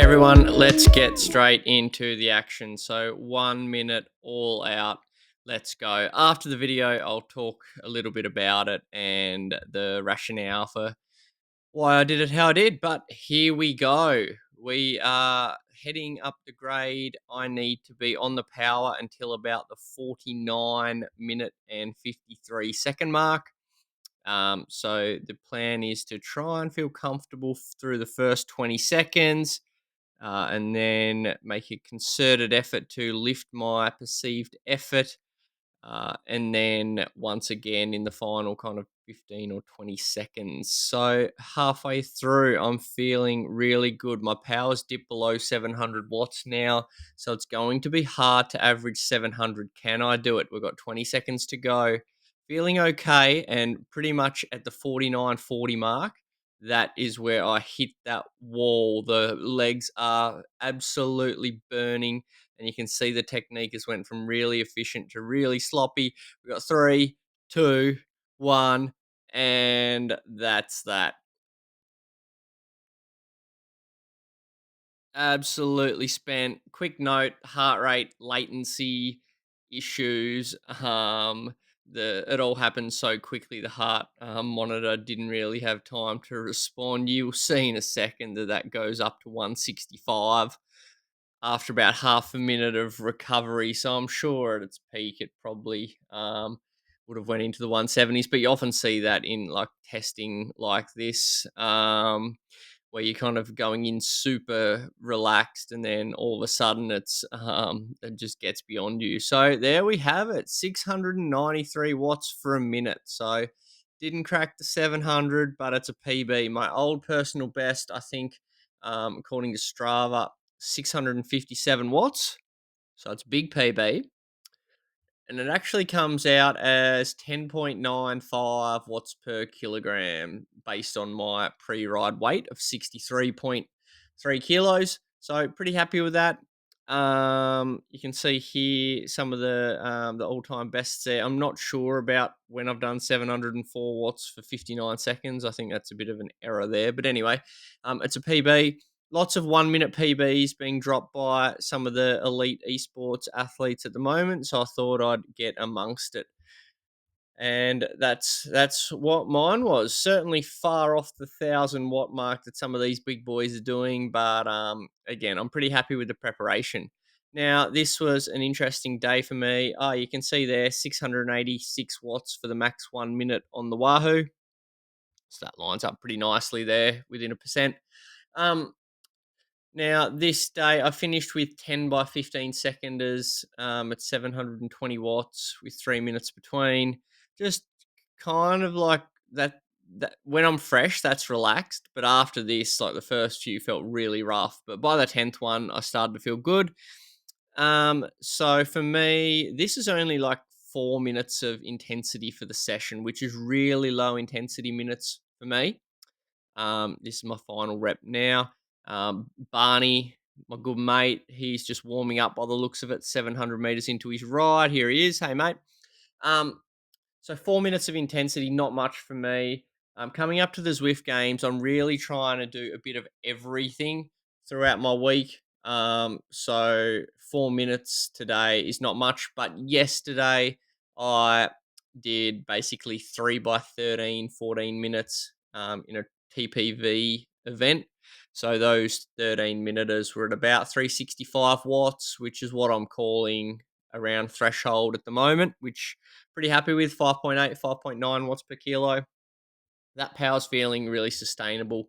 everyone, let's get straight into the action. So 1 minute all out. Let's go. After the video, I'll talk a little bit about it and the rationale for why I did it how I did. But here we go. We are heading up the grade. I need to be on the power until about the 49-minute and 53-second mark. So the plan is to try and feel comfortable through the first 20 seconds. And then make a concerted effort to lift my perceived effort. And then once again in the final kind of 15 or 20 seconds. So halfway through, I'm feeling really good. My power's dipped below 700 watts now. So it's going to be hard to average 700. Can I do it? We've got 20 seconds to go. Feeling okay, and pretty much at the 49-40 mark, that is where I hit that wall. The legs are absolutely burning, and you can see the technique has went from really efficient to really sloppy. We got 3, 2, 1, and that's that. Absolutely spent. Quick note: heart rate latency issues. It all happened so quickly. The heart monitor didn't really have time to respond. You'll see in a second that goes up to 165 after about half a minute of recovery. So I'm sure at its peak it probably would have went into the 170s. But you often see that in like testing like this. Where you're kind of going in super relaxed, and then all of a sudden it just gets beyond you. So there we have it, 693 watts for a minute. So didn't crack the 700, but it's a PB. My old personal best, I think, according to Strava, 657 watts. So it's big PB. And it actually comes out as 10.95 watts per kilogram based on my pre-ride weight of 63.3 kilos. So pretty happy with that. You can see here some of the all-time bests there. I'm not sure about when I've done 704 watts for 59 seconds. I think that's a bit of an error there. But anyway, it's a PB. Lots of 1 minute PBs being dropped by some of the elite esports athletes at the moment. So I thought I'd get amongst it. And that's what mine was. Certainly far off the 1,000 watt mark that some of these big boys are doing. But again, I'm pretty happy with the preparation. Now, this was an interesting day for me. You can see there 686 watts for the max 1 minute on the Wahoo. So that lines up pretty nicely there within a percent. Now, this day I finished with 10 by 15 seconders at 720 watts with 3 minutes between. Just kind of like that. That when I'm fresh, that's relaxed. But after this, like the first few felt really rough. But by the 10th one, I started to feel good. So for me, this is only like 4 minutes of intensity for the session, which is really low intensity minutes for me. This is my final rep now. Barney, my good mate, he's just warming up by the looks of it, 700 meters into his ride. Here he is. Hey, mate. So 4 minutes of intensity, not much for me. Coming up to the Zwift games, I'm really trying to do a bit of everything throughout my week. So 4 minutes today is not much, but yesterday I did basically 3 by 13, 14 minutes in a TPV event. So those 13 minuters were at about 365 watts, which is what I'm calling around threshold at the moment, which pretty happy with 5.8, 5.9 watts per kilo. That power's feeling really sustainable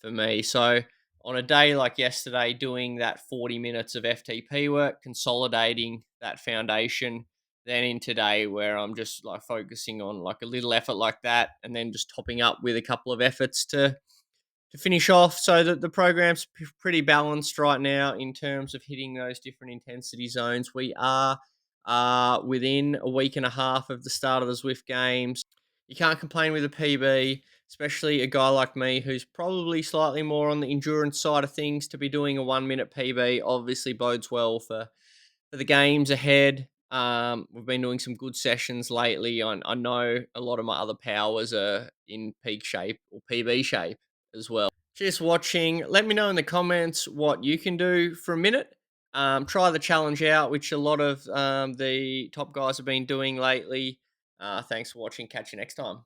for me. So on a day like yesterday, doing that 40 minutes of FTP work, consolidating that foundation, then in today where I'm just like focusing on like a little effort like that, and then just topping up with a couple of efforts to finish off, so that the program's pretty balanced right now in terms of hitting those different intensity zones. We are within a week and a half of the start of the Zwift games. You can't complain with a PB, especially a guy like me who's probably slightly more on the endurance side of things. To be doing a 1 minute PB obviously bodes well for the games ahead. We've been doing some good sessions lately. I know a lot of my other powers are in peak shape or PB shape as well. Just watching. Let me know in the comments what you can do for a minute. Try the challenge out, which a lot of the top guys have been doing lately. Thanks for watching. Catch you next time.